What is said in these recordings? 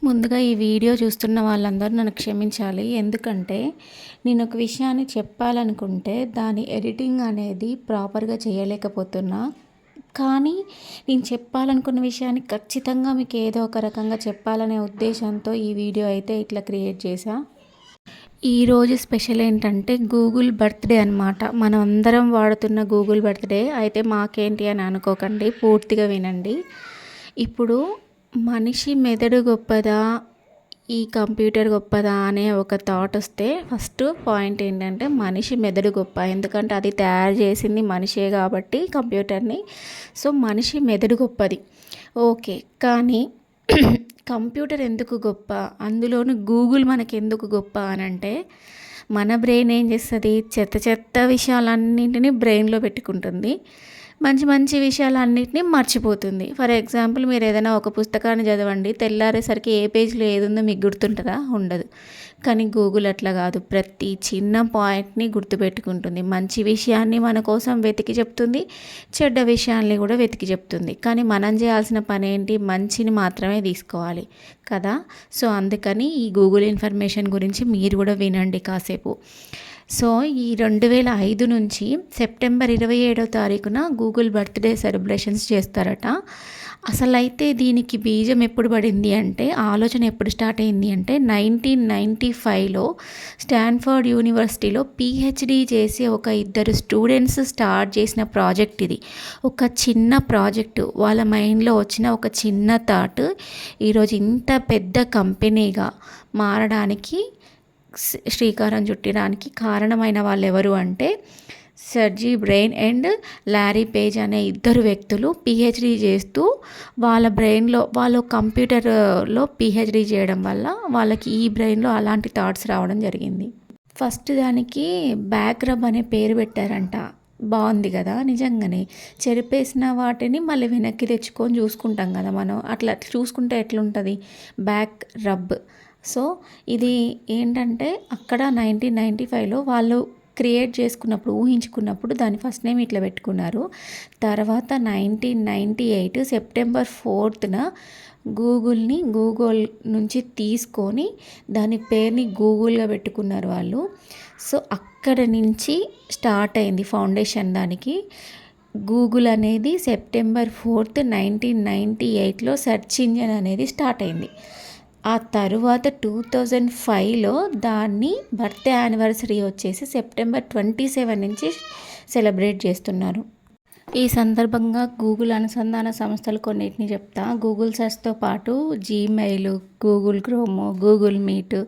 ముందుగా ఈ వీడియో చూస్తున్న వాళ్ళందరూ నన్ను క్షమించాలి. ఎందుకంటే నేను ఒక విషయాన్ని చెప్పాలనుకుంటే దాని ఎడిటింగ్ అనేది ప్రాపర్‌గా చేయలేకపోతున్నా. కానీ నేను చెప్పాలనుకున్న విషయాన్ని ఖచ్చితంగా మీకు ఏదో ఒక రకంగా చెప్పాలనే ఉద్దేశంతో ఈ వీడియో అయితే ఇట్లా క్రియేట్ చేశా. ఈరోజు స్పెషల్ ఏంటంటే గూగుల్ బర్త్‌డే అనమాట. మనం అందరం వాడుతున్న గూగుల్ బర్త్‌డే. అయితే మాకేంటి అని అనుకోకండి. పూర్తిగా వినండి. ఇప్పుడు మనిషి మెదడు గొప్పదా? ఈ కంప్యూటర్ గొప్పదా? అనే ఒక థాట్ వస్తే ఫస్ట్ పాయింట్ ఏంటంటే మనిషి మెదడు గొప్ప. ఎందుకంటే అది తయారు చేసింది మనిషే కాబట్టి కంప్యూటర్‌ని. సో, మనిషి మెదడు గొప్పది. ఓకే. కానీ కంప్యూటర్ ఎందుకు గొప్ప? అందులోను గూగుల్ మనకెందుకు గొప్ప అనంటే, మన బ్రెయిన్ ఏం చేస్తది? చెత్త చెత్త విషయాలన్నింటినీ బ్రెయిన్‌లో పెట్టుకుంటుంది. మంచి మంచి విషయాలన్నిటిని మర్చిపోతుంది. ఫర్ ఎగ్జాంపుల్ మీరు ఏదైనా ఒక పుస్తకాన్ని చదవండి, తెల్లారేసరికి ఏ పేజ్‌లో ఏదుందో మీకు గుర్తుంటదా? ఉండదు. కానీ గూగుల్ అట్లా కాదు. ప్రతి చిన్న పాయింట్‌ని గుర్తుపెట్టుకుంటుంది. మంచి విషయాన్ని మన కోసం వెతికి చెప్తుంది. చెడ్డ విషయాల్ని కూడా వెతికి చెప్తుంది. కానీ మనం చేయాల్సిన పని ఏంటి? మంచిని మాత్రమే తీసుకోవాలి కదా! సో, అందుకని ఈ గూగుల్ ఇన్ఫర్మేషన్ గురించి మీరు కూడా వినండి కాసేపు. సో, ఈ 2005 నుంచి సెప్టెంబర్ 27వ తారీఖున గూగుల్ బర్త్‌డే సెలబ్రేషన్స్ చేస్తారట. అసలైతే దీనికి బీజం ఎప్పుడు పడింది అంటే, ఆలోచన ఎప్పుడు స్టార్ట్ అయింది అంటే 1995లో స్టాన్ఫర్డ్ యూనివర్సిటీలో పీహెచ్‌డీ చేసే ఒక ఇద్దరు స్టూడెంట్స్ స్టార్ట్ చేసిన ప్రాజెక్ట్ ఇది. ఒక చిన్న ప్రాజెక్టు వాళ్ళ మైండ్‌లో వచ్చిన ఒక చిన్న థాట్ ఈరోజు ఇంత పెద్ద కంపెనీగా మారడానికి శ్రీకారం చుట్టడానికి కారణమైన వాళ్ళు ఎవరు అంటే Sergei brain and Larry Page అనే ఇద్దరు వ్యక్తులు పీహెచ్డీ చేస్తూ వాళ్ళ బ్రెయిన్లో వాళ్ళు కంప్యూటర్లో పీహెచ్డీ చేయడం వల్ల వాళ్ళకి ఈ బ్రెయిన్లో అలాంటి థాట్స్ రావడం జరిగింది. ఫస్ట్ దానికి బ్యాక్ రబ్ అనే పేరు పెట్టారంట. బాగుంది కదా! నిజంగానే చెరిపేసిన వాటిని మళ్ళీ వెనక్కి తెచ్చుకొని చూసుకుంటాం కదా మనం. అట్లా చూసుకుంటే ఎట్లుంటుంది? Back rub. సో, ఇది ఏంటంటే అక్కడ 1995లో వాళ్ళు క్రియేట్ చేసుకున్నప్పుడు, ఊహించుకున్నప్పుడు దాని ఫస్ట్ నేమ్ ఇట్లా పెట్టుకున్నారు. తర్వాత 1998 సెప్టెంబర్ 4న గూగుల్ నుంచి తీసుకొని దాని పేరుని గూగుల్‌గా పెట్టుకున్నారు వాళ్ళు. సో, అక్కడ నుంచి స్టార్ట్ అయింది ఫౌండేషన్ దానికి. గూగుల్ అనేది సెప్టెంబర్ 4, 1998లో సెర్చ్ ఇంజిన్ అనేది స్టార్ట్ అయింది. ఆ తరువాత 2005లో దాన్ని బర్త్‌డే యానివర్సరీ వచ్చేసి సెప్టెంబర్ 27 నుంచి సెలబ్రేట్ చేస్తున్నారు. ఈ సందర్భంగా గూగుల్ అనుసంధాన సంస్థలు కొన్నిటిని చెప్తా. గూగుల్ సెర్చ్‌తో పాటు Gmail, Google chrome, Google meet,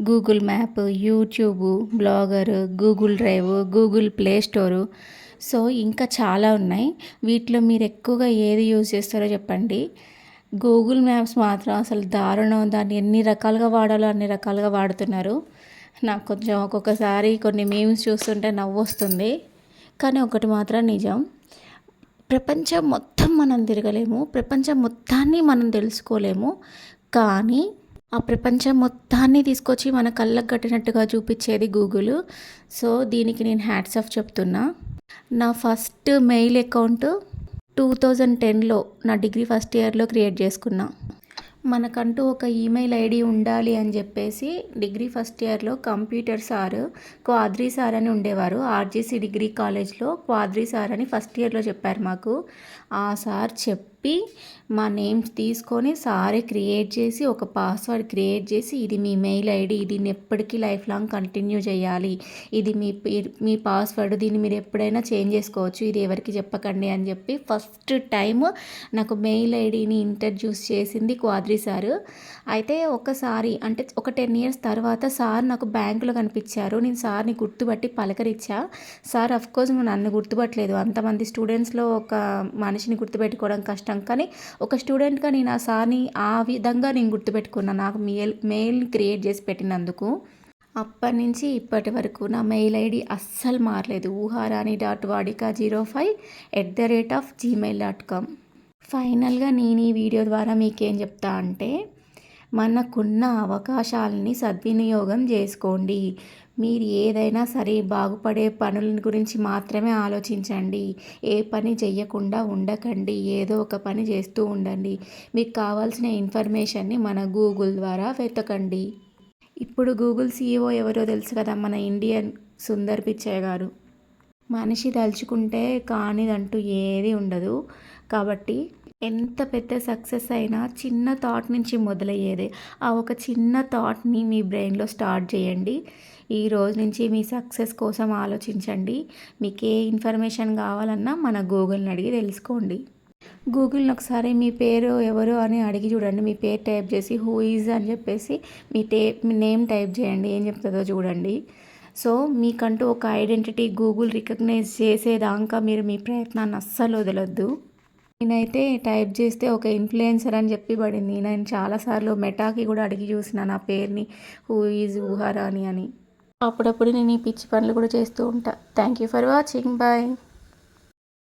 Google map, YouTube, blogger, Google drive, Google play store. So, ఇంకా చాలా ఉన్నాయి. వీటిలో మీరు ఎక్కువగా ఏది యూజ్ చేస్తారో చెప్పండి. గూగుల్ మ్యాప్స్ మాత్రం అసలు దారుణం. దాన్ని ఎన్ని రకాలుగా వాడాలో అన్ని రకాలుగా వాడుతున్నారు. నాకు కొంచెం ఒక్కొక్కసారి కొన్ని మీమ్స్ చూస్తుంటే నవ్వొస్తుంది. కానీ ఒకటి మాత్రం నిజం. ప్రపంచం మొత్తం మనం తిరగలేము. ప్రపంచం మొత్తాన్ని మనం తెలుసుకోలేము. కానీ ఆ ప్రపంచం మొత్తాన్ని తీసుకొచ్చి మన కళ్ళకు కట్టినట్టుగా చూపించేది గూగుల్. సో, దీనికి నేను హ్యాట్స్ ఆఫ్ చెప్తున్నా. నా ఫస్ట్ మెయిల్ అకౌంట్ 2010లో నా డిగ్రీ ఫస్ట్ ఇయర్లో క్రియేట్ చేసుకున్నా. మనకంటూ ఒక ఈమెయిల్ ఐడి ఉండాలి అని చెప్పేసి డిగ్రీ ఫస్ట్ ఇయర్లో కంప్యూటర్ సారు క్వాద్రి సార్ అని ఉండేవారు. ఆర్జీసీ డిగ్రీ కాలేజ్లో క్వాద్రి సార్ అని ఫస్ట్ ఇయర్లో చెప్పారు మాకు. ఆ సార్ చెప్పి మా నేమ్స్ తీసుకొని సారే క్రియేట్ చేసి ఒక పాస్వర్డ్ క్రియేట్ చేసి ఇది మీ మెయిల్ ఐడి, దీన్ని ఎప్పటికీ లైఫ్ లాంగ్ కంటిన్యూ చేయాలి, ఇది మీ పాస్వర్డ్, దీన్ని మీరు ఎప్పుడైనా చేంజ్ చేసుకోవచ్చు, ఇది ఎవరికి చెప్పకండి అని చెప్పి ఫస్ట్ టైం నాకు మెయిల్ ఐడిని ఇంట్రడ్యూస్ చేసింది క్వాద్రి సారు. అయితే ఒకసారి అంటే ఒక 10 ఇయర్స్ తర్వాత సార్ నాకు బ్యాంకులో కనిపించారు. నేను సార్ని గుర్తుపట్టి పలకరించా. సార్ అఫ్కోర్స్ నన్ను గుర్తుపట్టలేదు. అంతమంది స్టూడెంట్స్లో ఒక మనిషిని గుర్తుపెట్టుకోవడం కష్టం. కానీ ఒక స్టూడెంట్గా నేను ఆ సార్ని ఆ విధంగా నేను గుర్తుపెట్టుకున్నాను, నాకు మెయిల్ని క్రియేట్ చేసి పెట్టినందుకు. అప్పటి నుంచి ఇప్పటి వరకు నా మెయిల్ ఐడి అస్సలు మారలేదు. uharani.vadika05@gmail.com. ఫైనల్గా నేను ఈ వీడియో ద్వారా మీకేం చెప్తా అంటే, మనకున్న అవకాశాలని సద్వినియోగం చేసుకోండి. మీరు ఏదైనా సరే బాగుపడే పనుల గురించి మాత్రమే ఆలోచించండి. ఏ పని చెయ్యకుండా ఉండకండి. ఏదో ఒక పని చేస్తూ ఉండండి. మీకు కావాల్సిన ఇన్ఫర్మేషన్‌ని మన గూగుల్ ద్వారా వెతకండి. ఇప్పుడు గూగుల్ సీఈఓ ఎవరో తెలుసు కదా! మన ఇండియన్ సుందర్ పిచ్చయ్య గారు. మనిషి తలుచుకుంటే కానిదంటూ ఏది ఉండదు. కాబట్టి ఎంత పెద్ద సక్సెస్ అయినా చిన్న థాట్ నుంచి మొదలయ్యేదే. ఆ ఒక చిన్న థాట్‌ని మీ బ్రెయిన్‌లో స్టార్ట్ చేయండి. ఈ రోజు నుంచి మీ సక్సెస్ కోసం ఆలోచించండి. మీకు ఏ ఇన్ఫర్మేషన్ కావాలన్నా మన గూగుల్‌ని అడిగి తెలుసుకోండి. గూగుల్‌ని ఒకసారి మీ పేరు ఎవరు అని అడిగి చూడండి. మీ పేరు టైప్ చేసి హూ ఈజ్ అని చెప్పేసి మీ నేమ్ టైప్ చేయండి. ఏం చెప్తుందో చూడండి. సో, మీకంటూ ఒక ఐడెంటిటీ గూగుల్ రికగ్నైజ్ చేసేదాకా మీరు మీ ప్రయత్నాన్ని అస్సలు వదలొద్దు. నేనైతే టైప్ చేస్తే ఒక ఇన్‌ఫ్లుయెన్సర్ అని చెప్పి పడింది. నేను చాలా సార్లు మెటాకి కూడా అడిగి చూసిన నా పేరుని హూ ఈజ్ ఊహారాణి అని. అప్పుడప్పుడు నేను ఈ పిచ్చి పనులు కూడా చేస్తూ ఉంటా. Thank you for watching. Bye.